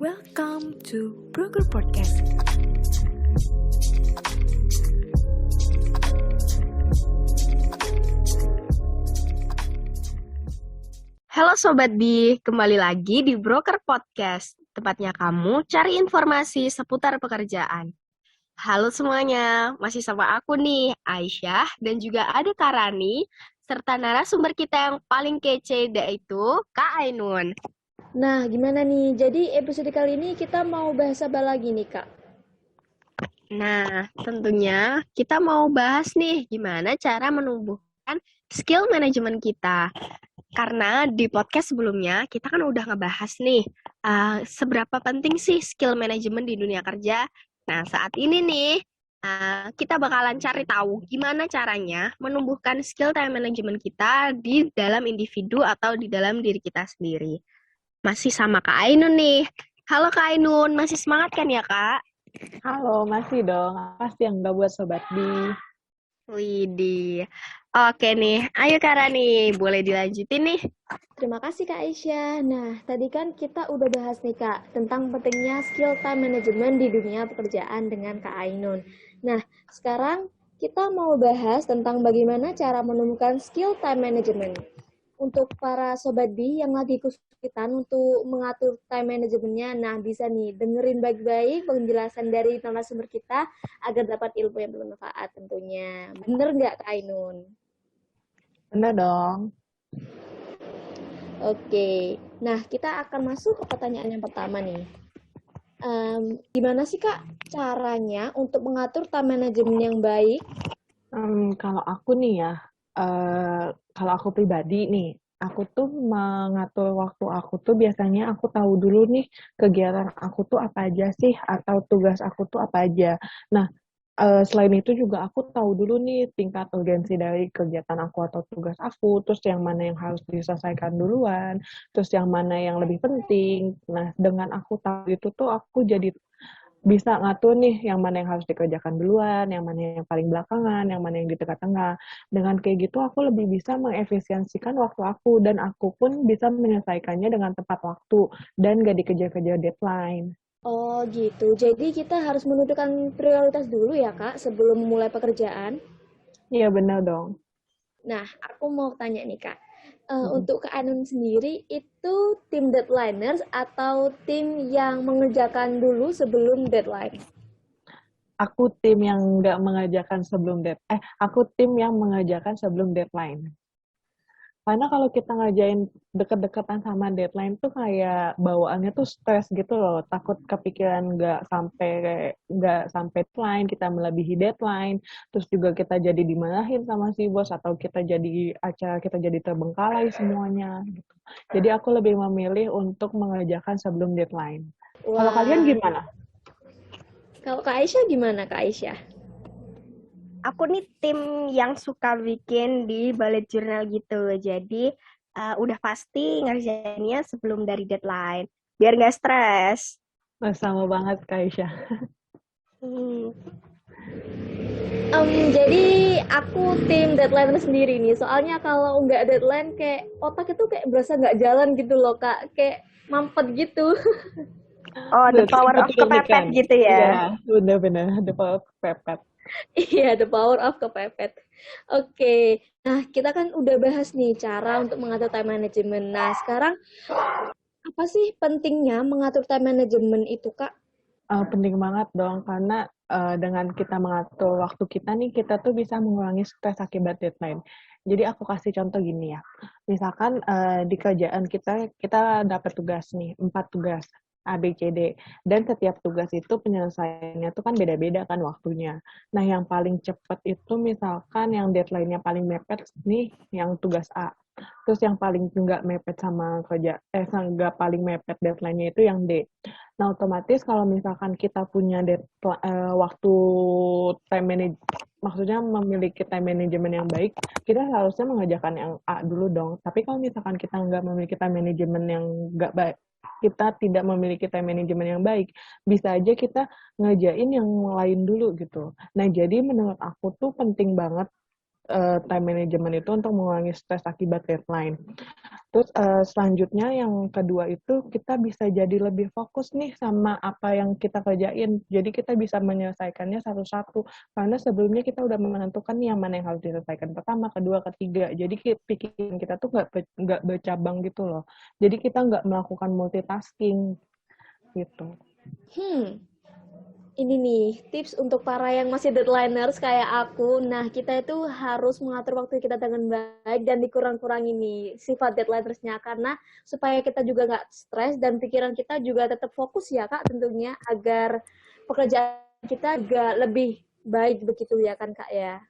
Welcome to Broker Podcast. Halo Sobat Bi, kembali lagi di Broker Podcast. Tempatnya kamu cari informasi seputar pekerjaan. Halo semuanya, masih sama aku nih, Aisyah, dan juga ada Kak Rani, serta narasumber kita yang paling kece, yaitu Kak Ainun. Nah, gimana nih? Jadi episode kali ini kita mau bahas apa lagi nih, Kak? Nah, tentunya kita mau bahas nih, gimana cara menumbuhkan skill manajemen kita. Karena di podcast sebelumnya kita kan udah ngebahas nih seberapa penting sih skill manajemen di dunia kerja. Nah, saat ini nih kita bakalan cari tahu gimana caranya menumbuhkan skill time management kita di dalam individu atau di dalam diri kita sendiri. Masih sama Kak Ainun nih. Halo Kak Ainun, masih semangat kan ya Kak? Halo, masih dong. Apa sih yang nggak buat Sobat Bi? Widih. Oke nih, ayo Kak Rani, boleh dilanjutin nih. Terima kasih, Kak Aisyah. Nah, tadi kan kita udah bahas nih, Kak, tentang pentingnya skill time management di dunia pekerjaan dengan Kak Ainun. Nah, sekarang kita mau bahas tentang bagaimana cara menemukan skill time management. Untuk para Sobat B yang lagi kesulitan untuk mengatur time manajemennya, nah bisa nih dengerin baik-baik penjelasan dari narasumber kita agar dapat ilmu yang bermanfaat tentunya. Bener nggak, Kak Ainun? Bener dong. Oke, nah kita akan masuk ke pertanyaan yang pertama nih. Gimana sih Kak caranya untuk mengatur time management yang baik? Kalau aku nih ya, kalau aku pribadi nih, aku tuh mengatur waktu aku tuh biasanya aku tahu dulu nih kegiatan aku tuh apa aja sih, atau tugas aku tuh apa aja. Nah, selain itu juga aku tahu dulu nih tingkat urgensi dari kegiatan aku atau tugas aku, terus yang mana yang harus diselesaikan duluan, terus yang mana yang lebih penting. Nah, dengan aku tahu itu tuh aku jadi bisa ngatur nih yang mana yang harus dikerjakan duluan, yang mana yang paling belakangan, yang mana yang di tengah-tengah. Dengan kayak gitu aku lebih bisa mengefisiensikan waktu aku dan aku pun bisa menyelesaikannya dengan tepat waktu dan gak dikejar-kejar deadline. Oh gitu, jadi kita harus menentukan prioritas dulu ya Kak sebelum mulai pekerjaan. Iya benar dong. Nah, aku mau tanya nih Kak, untuk Kak Anun sendiri itu tim deadliners atau tim yang mengerjakan dulu sebelum deadline? Aku tim yang nggak mengerjakan sebelum aku tim yang mengerjakan sebelum deadline. Karena kalau kita ngerjain deket-deketan sama deadline tuh kayak bawaannya tuh stres gitu loh. Takut kepikiran nggak sampai deadline, kita melebihi deadline. Terus juga kita jadi dimarahin sama si bos atau acara kita jadi terbengkalai semuanya gitu. Jadi aku lebih memilih untuk mengerjakan sebelum deadline. Kalau kalian Wah, gimana? kalau Kak Aisyah gimana Kak Aisyah? Aku nih tim yang suka bikin di bullet journal gitu. Jadi udah pasti ngerjainnya sebelum dari deadline. Biar nggak stres. Sama banget Kak Aisyah. Hmm. Jadi aku tim deadline sendiri nih. Soalnya kalau nggak deadline kayak otak itu kayak berasa nggak jalan gitu loh Kak. Kayak mampet gitu. Oh, the power of kepepet gitu ya. Iya, benar-benar the power of kepepet. Iya, the power of kepepet. Oke. Nah, kita kan udah bahas nih cara untuk mengatur time management. Nah, sekarang apa sih pentingnya mengatur time management itu, Kak? Penting banget dong, karena dengan kita mengatur waktu kita nih, kita tuh bisa mengurangi stres akibat deadline. Jadi aku kasih contoh gini ya, misalkan di kerjaan kita dapat tugas nih, 4 tugas, A, B, C, D. Dan setiap tugas itu penyelesaiannya tuh kan beda-beda kan waktunya. Nah, yang paling cepat itu misalkan yang deadline-nya paling mepet nih, yang tugas A. Terus yang paling nggak mepet nggak paling mepet deadline-nya itu yang D. Nah, otomatis kalau misalkan kita punya waktu time manage, maksudnya memiliki time management yang baik, kita harusnya mengerjakan yang A dulu dong. Tapi kalau misalkan kita nggak memiliki time management yang nggak baik, kita tidak memiliki time management yang baik, bisa aja kita ngerjain yang lain dulu gitu. Nah, jadi menurut aku tuh penting banget time management itu untuk mengurangi stres akibat deadline. Terus selanjutnya yang kedua itu kita bisa jadi lebih fokus nih sama apa yang kita kerjain. Jadi kita bisa menyelesaikannya satu-satu. Karena sebelumnya kita udah menentukan nih yang mana yang harus diselesaikan pertama, kedua, ketiga. Jadi pikiran kita tuh nggak bercabang gitu loh. Jadi kita nggak melakukan multitasking gitu. Ini nih, tips untuk para yang masih deadliners kayak aku. Nah, kita itu harus mengatur waktu kita dengan baik dan dikurang-kurangi nih sifat deadlinersnya. Karena supaya kita juga nggak stres dan pikiran kita juga tetap fokus ya, Kak, tentunya. Agar pekerjaan kita juga lebih baik begitu ya kan, Kak, ya?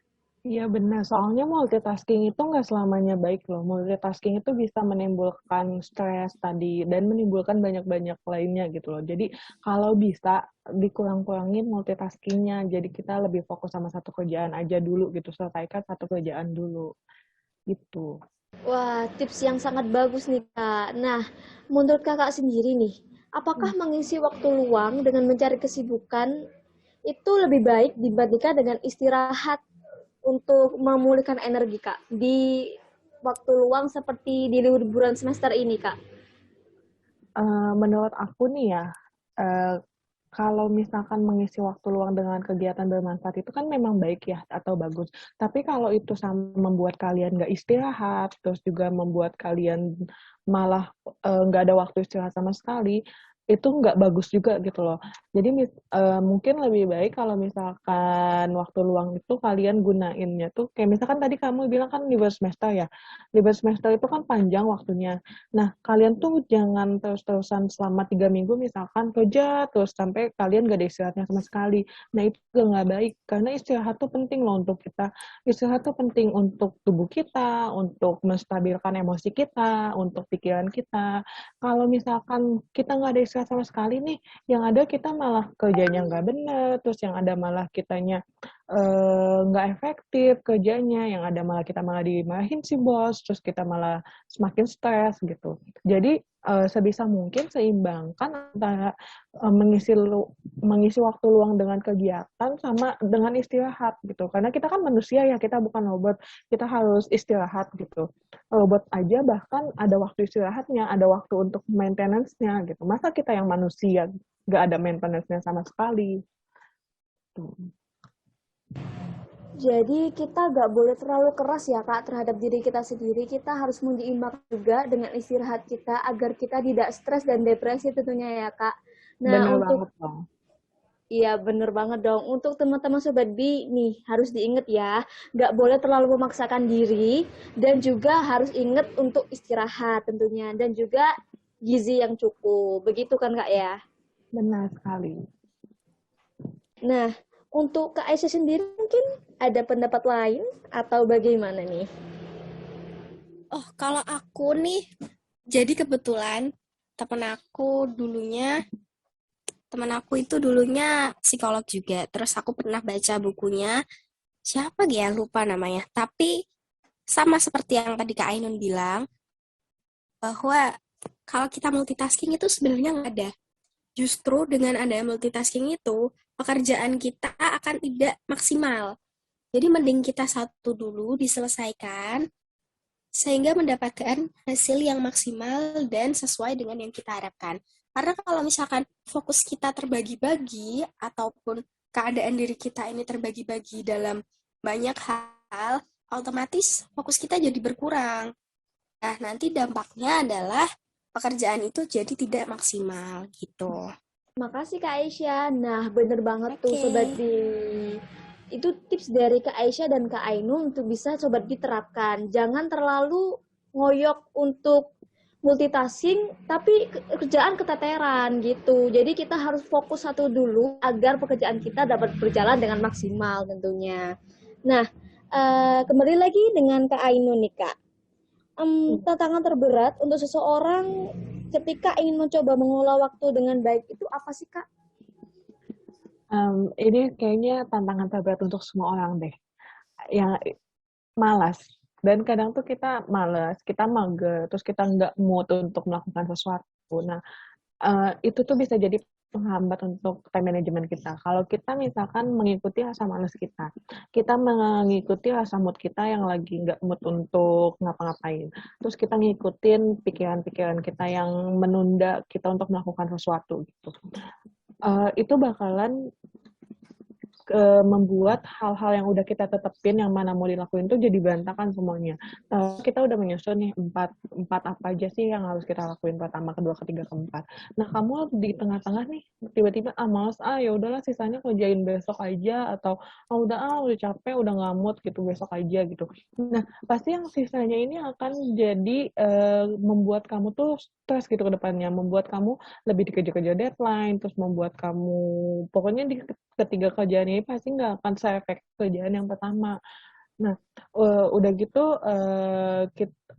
Iya benar, soalnya multitasking itu nggak selamanya baik loh. Multitasking itu bisa menimbulkan stres tadi dan menimbulkan banyak-banyak lainnya gitu loh. Jadi kalau bisa dikurang-kurangin multitaskingnya, jadi kita lebih fokus sama satu kerjaan aja dulu gitu, selesaikan satu kerjaan dulu gitu. Wah, tips yang sangat bagus nih, Kak. Nah, menurut Kakak sendiri nih, apakah mengisi waktu luang dengan mencari kesibukan itu lebih baik dibandingkan dengan istirahat untuk memulihkan energi, Kak, di waktu luang seperti di liburan semester ini, Kak? Menurut aku nih ya, kalau misalkan mengisi waktu luang dengan kegiatan bermanfaat itu kan memang baik ya atau bagus. Tapi kalau itu membuat kalian nggak istirahat, terus juga membuat kalian malah nggak ada waktu istirahat sama sekali, itu nggak bagus juga gitu loh. Jadi mungkin lebih baik kalau misalkan waktu luang itu kalian gunainnya tuh, kayak misalkan tadi kamu bilang kan libur semester ya. Libur semester itu kan panjang waktunya. Nah, kalian tuh jangan terus-terusan selama 3 minggu misalkan kerja terus sampai kalian gak ada istirahatnya sama sekali. Nah, itu juga nggak baik. Karena istirahat tuh penting loh untuk kita. Istirahat tuh penting untuk tubuh kita, untuk menstabilkan emosi kita, untuk pikiran kita. Kalau misalkan kita nggak ada istirahat sama sekali nih, yang ada kita malah kerjanya nggak bener, terus yang ada malah kitanya nggak efektif kerjanya, yang ada malah kita malah dimarahin si bos, terus kita malah semakin stres gitu. Jadi sebisa mungkin seimbangkan antara mengisi waktu luang dengan kegiatan sama dengan istirahat gitu. Karena kita kan manusia ya, kita bukan robot, kita harus istirahat gitu. Robot aja bahkan ada waktu istirahatnya, ada waktu untuk maintenance-nya gitu. Masa kita yang manusia nggak ada maintenance-nya sama sekali? Tuh. Jadi kita nggak boleh terlalu keras ya, Kak, terhadap diri kita sendiri. Kita harus menyeimbangkan juga dengan istirahat kita agar kita tidak stres dan depresi tentunya ya, Kak. Nah, Bener untuk banget dong. iya, bener banget dong. Untuk teman-teman Sobat B, nih, harus diingat ya, nggak boleh terlalu memaksakan diri, dan juga harus ingat untuk istirahat tentunya, dan juga gizi yang cukup. Begitu kan, Kak, ya? Benar sekali. Nah, untuk Kak Aisyah sendiri mungkin ada pendapat lain atau bagaimana nih? Oh, kalau aku nih, jadi kebetulan temen aku itu dulunya psikolog juga. Terus aku pernah baca bukunya, siapa ya, lupa namanya. Tapi sama seperti yang tadi Kak Ainun bilang, bahwa kalau kita multitasking itu sebenarnya nggak ada. Justru dengan ada multitasking itu, pekerjaan kita akan tidak maksimal. Jadi mending kita satu dulu diselesaikan, sehingga mendapatkan hasil yang maksimal dan sesuai dengan yang kita harapkan. Karena kalau misalkan fokus kita terbagi-bagi, ataupun keadaan diri kita ini terbagi-bagi dalam banyak hal, otomatis fokus kita jadi berkurang. Nah, nanti dampaknya adalah pekerjaan itu jadi tidak maksimal gitu. Makasih Kak Aisyah. Nah, bener banget tuh Oke. Sobat B. Itu tips dari Kak Aisyah dan Kak Ainun untuk bisa Sobat B terapkan. Jangan terlalu ngoyok untuk multitasking, tapi kerjaan keteteran gitu. Jadi kita harus fokus satu dulu agar pekerjaan kita dapat berjalan dengan maksimal tentunya. Nah, kembali lagi dengan Kak Ainun nih Kak. Tantangan terberat untuk seseorang ketika ingin mencoba mengelola waktu dengan baik itu apa sih Kak? Ini kayaknya tantangan terberat untuk semua orang deh. Yang malas. Dan kadang tuh kita malas, kita mager, terus kita nggak mood untuk melakukan sesuatu. Nah, itu tuh bisa jadi penghambat untuk time management kita. Kalau kita misalkan mengikuti rasa malas kita mengikuti rasa mood kita yang lagi nggak mood untuk ngapa-ngapain. Terus kita ngikutin pikiran-pikiran kita yang menunda kita untuk melakukan sesuatu gitu. Itu bakalan membuat hal-hal yang udah kita tetepin yang mana mau dilakuin tuh jadi berantakan semuanya. Kita udah menyusun nih empat apa aja sih yang harus kita lakuin, pertama, kedua, ketiga, keempat. Nah, kamu di tengah-tengah nih tiba-tiba males, ya udahlah sisanya kerjain besok aja, atau udah capek, udah nggak mood gitu, besok aja gitu. Nah, pasti yang sisanya ini akan jadi membuat kamu tuh stres gitu ke depannya, membuat kamu lebih dikejar-kejar deadline, terus membuat kamu pokoknya di ketiga kerjaan ini pasti nggak akan se-efektif kerjaan yang pertama. Nah, udah gitu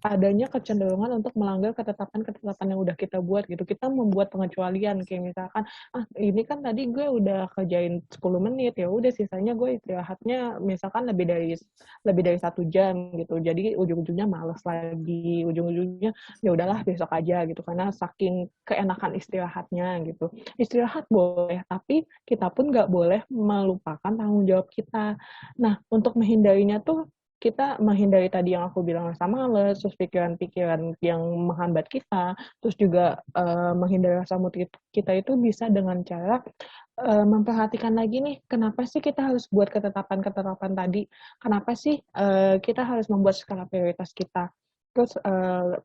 adanya kecenderungan untuk melanggar ketetapan-ketetapan yang udah kita buat gitu. Kita membuat pengecualian kayak misalkan, ini kan tadi gue udah kerjain 10 menit, ya udah sisanya gue istirahatnya misalkan lebih dari 1 jam gitu. Jadi ujung-ujungnya males lagi, ujung-ujungnya ya udahlah besok aja gitu karena saking keenakan istirahatnya gitu. Istirahat boleh, tapi kita pun nggak boleh melupakan tanggung jawab kita. Nah, untuk menghindarinya tuh kita menghindari tadi yang aku bilang rasa males, terus pikiran-pikiran yang menghambat kita, terus juga menghindari rasa mood kita itu bisa dengan cara memperhatikan lagi nih, kenapa sih kita harus buat ketetapan-ketetapan tadi? Kenapa sih kita harus membuat skala prioritas kita? Terus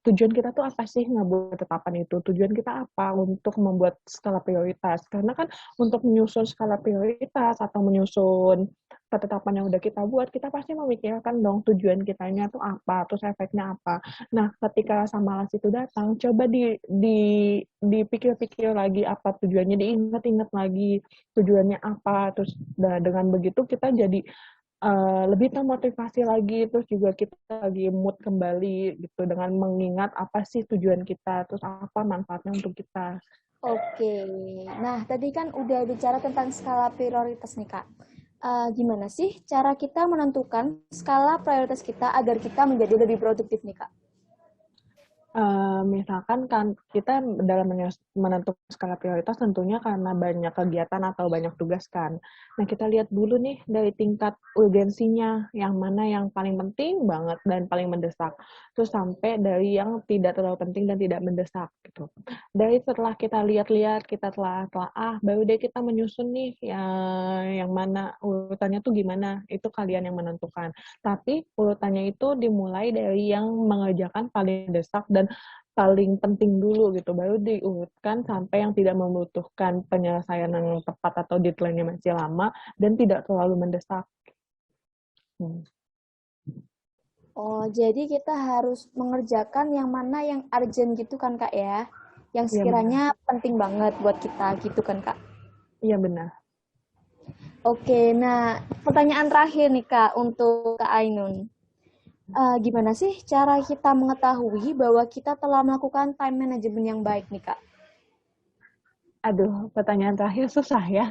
tujuan kita tuh apa sih ngebuat ketetapan itu? Tujuan kita apa untuk membuat skala prioritas? Karena kan untuk menyusun skala prioritas atau menyusun ketetapan yang udah kita buat, kita pasti memikirkan dong tujuan kitanya tuh apa, terus efeknya apa. Nah, ketika rasa malas itu datang, coba dipikir-pikir lagi apa tujuannya, diingat-ingat lagi tujuannya apa, terus dengan begitu kita jadi lebih termotivasi lagi, terus juga kita lagi mood kembali gitu dengan mengingat apa sih tujuan kita, terus apa manfaatnya untuk kita. Oke, nah tadi kan udah bicara tentang skala prioritas nih Kak. Gimana sih cara kita menentukan skala prioritas kita agar kita menjadi lebih produktif nih Kak? Misalkan kan kita dalam menentukan skala prioritas tentunya karena banyak kegiatan atau banyak tugas kan. Nah, kita lihat dulu nih dari tingkat urgensinya, yang mana yang paling penting banget dan paling mendesak. Terus sampai dari yang tidak terlalu penting dan tidak mendesak gitu. Dari setelah kita lihat-lihat, kita telah baru deh kita menyusun nih yang mana urutannya tuh gimana. Itu kalian yang menentukan. Tapi urutannya itu dimulai dari yang mengerjakan paling mendesak dan paling penting dulu gitu, baru diurutkan sampai yang tidak membutuhkan penyelesaian yang tepat atau deadline-nya masih lama dan tidak terlalu mendesak. Oh, jadi kita harus mengerjakan yang mana yang urgent gitu kan Kak ya? Yang sekiranya penting banget buat kita gitu kan Kak? Iya benar. Oke, nah pertanyaan terakhir nih Kak untuk Kak Ainun. Gimana sih cara kita mengetahui bahwa kita telah melakukan time management yang baik nih Kak? Aduh, pertanyaan terakhir susah ya.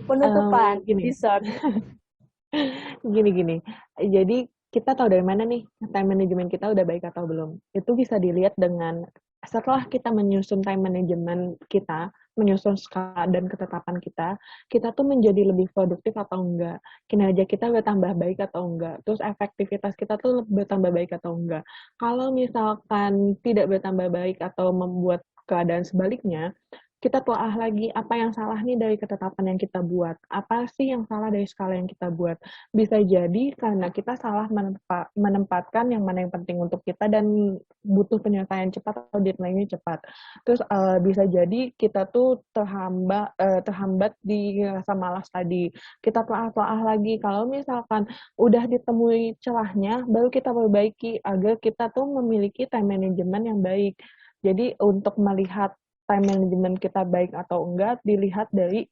Penutupan, dessert. Gini. Jadi kita tahu dari mana nih time management kita udah baik atau belum. Itu bisa dilihat dengan setelah kita menyusun time management kita, menyusun skala dan ketetapan kita tuh menjadi lebih produktif atau enggak, kinerja kita bertambah baik atau enggak, terus efektivitas kita tuh bertambah baik atau enggak. Kalau misalkan tidak bertambah baik atau membuat keadaan sebaliknya, kita telah lagi apa yang salah nih dari ketetapan yang kita buat. Apa sih yang salah dari skala yang kita buat? Bisa jadi karena kita salah menempatkan yang mana yang penting untuk kita dan butuh penyelesaian cepat atau deadline-nya cepat. Terus bisa jadi kita tuh terhambat di rasa malas tadi. Kita telah lagi kalau misalkan udah ditemui celahnya, baru kita perbaiki agar kita tuh memiliki time management yang baik. Jadi untuk melihat time management kita baik atau enggak dilihat dari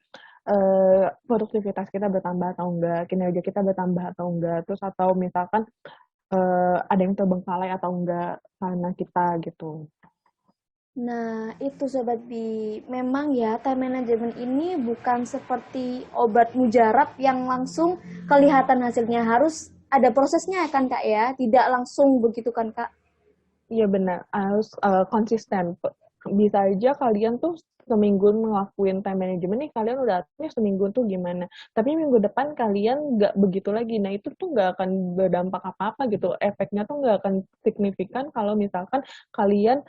produktivitas kita bertambah atau enggak, kinerja kita bertambah atau enggak, terus atau misalkan ada yang terbengkalai atau enggak karena kita gitu. Nah, itu Sobat Bi. Memang ya, time management ini bukan seperti obat mujarab yang langsung kelihatan hasilnya. Harus ada prosesnya kan Kak ya? Tidak langsung begitu kan Kak? Iya benar, harus konsisten. bisa aja kalian tuh seminggu ngelakuin time management nih, kalian udah aturnya seminggu tuh gimana. Tapi minggu depan kalian nggak begitu lagi. Nah, itu tuh nggak akan berdampak apa-apa gitu. Efeknya tuh nggak akan signifikan kalau misalkan kalian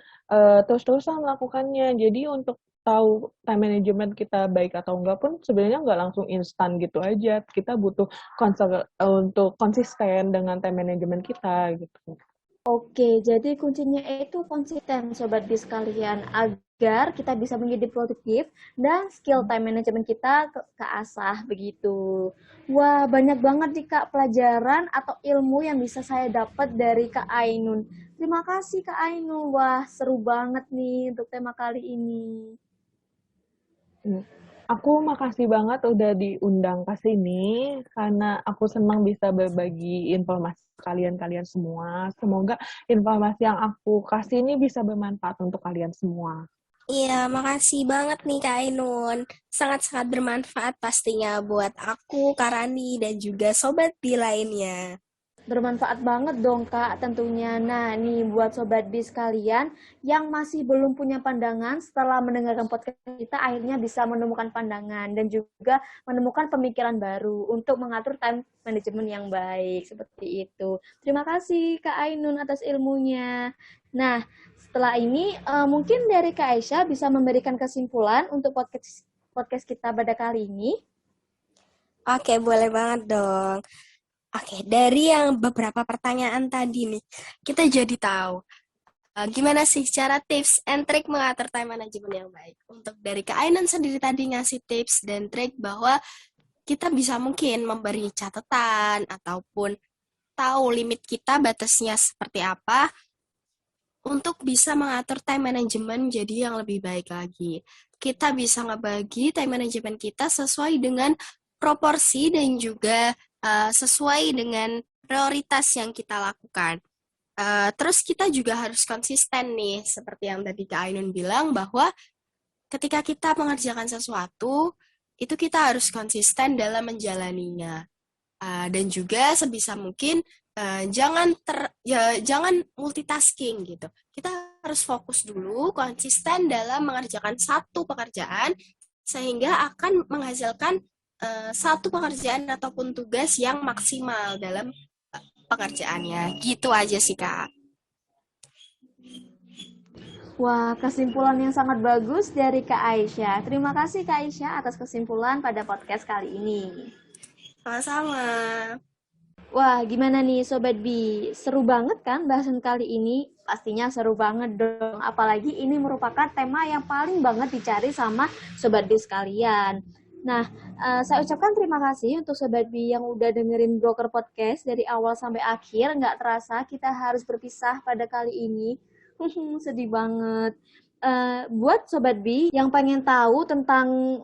terus-terusan melakukannya. Jadi untuk tahu time management kita baik atau enggak pun sebenarnya nggak langsung instan gitu aja. Kita butuh untuk konsisten dengan time management kita gitu. Oke, jadi kuncinya itu konsisten Sobat Bis sekalian agar kita bisa menjadi produktif dan skill time management kita keasah begitu. Wah, banyak banget nih Kak pelajaran atau ilmu yang bisa saya dapat dari Kak Ainun. Terima kasih Kak Ainun. Wah, seru banget nih untuk tema kali ini. Aku makasih banget udah diundang ke sini karena aku senang bisa berbagi informasi kalian semua. Semoga informasi yang aku kasih ini bisa bermanfaat untuk kalian semua. Iya, makasih banget nih Kak Ainun. Sangat-sangat bermanfaat pastinya buat aku, Kak Rani, dan juga Sobat Bi lainnya. Bermanfaat banget dong Kak tentunya. Nah nih buat Sobat Bis kalian yang masih belum punya pandangan setelah mendengarkan podcast kita akhirnya bisa menemukan pandangan dan juga menemukan pemikiran baru untuk mengatur time management yang baik seperti itu. Terima kasih Kak Ainun atas ilmunya. Nah setelah ini mungkin dari Kak Aisyah bisa memberikan kesimpulan untuk podcast kita pada kali ini. Oke, boleh banget dong. Oke, dari yang beberapa pertanyaan tadi nih, kita jadi tahu gimana sih cara tips and trik mengatur time management yang baik. Untuk dari Kak Ainun sendiri tadi ngasih tips dan trik bahwa kita bisa mungkin memberi catatan ataupun tahu limit kita batasnya seperti apa untuk bisa mengatur time management jadi yang lebih baik lagi. Kita bisa ngebagi time management kita sesuai dengan proporsi dan juga sesuai dengan prioritas yang kita lakukan. Terus kita juga harus konsisten nih, seperti yang tadi Kak Ainun bilang bahwa ketika kita mengerjakan sesuatu, itu kita harus konsisten dalam menjalaninya. Dan juga sebisa mungkin jangan multitasking gitu. Kita harus fokus dulu, konsisten dalam mengerjakan satu pekerjaan sehingga akan menghasilkan satu pekerjaan ataupun tugas yang maksimal dalam pekerjaannya. Gitu aja sih, Kak. Wah, kesimpulan yang sangat bagus dari Kak Aisyah. Terima kasih Kak Aisyah atas kesimpulan pada podcast kali ini. Sama-sama. Wah, gimana nih Sobat Bi? Seru banget kan bahasan kali ini? Pastinya seru banget dong. Apalagi ini merupakan tema yang paling banget dicari sama Sobat Bi sekalian. Nah, saya ucapkan terima kasih untuk Sobat Bi yang udah dengerin Broker Podcast dari awal sampai akhir. Nggak terasa kita harus berpisah pada kali ini. Sedih banget. Buat Sobat Bi yang pengen tahu tentang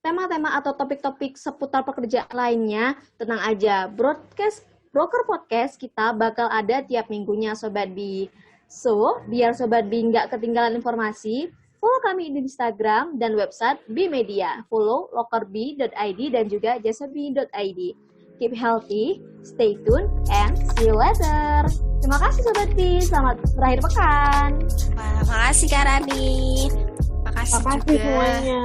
tema-tema atau topik-topik seputar pekerjaan lainnya, tenang aja. Broker Podcast kita bakal ada tiap minggunya Sobat Bi. So, biar Sobat Bi nggak ketinggalan informasi, follow kami di Instagram dan website Bi Media. Follow lokerbi.id dan juga jasabi.id. Keep healthy, stay tuned, and see you later. Terima kasih Sobat Bi, selamat berakhir pekan. Wah, makasih Kak Rani. Makasih juga. semuanya.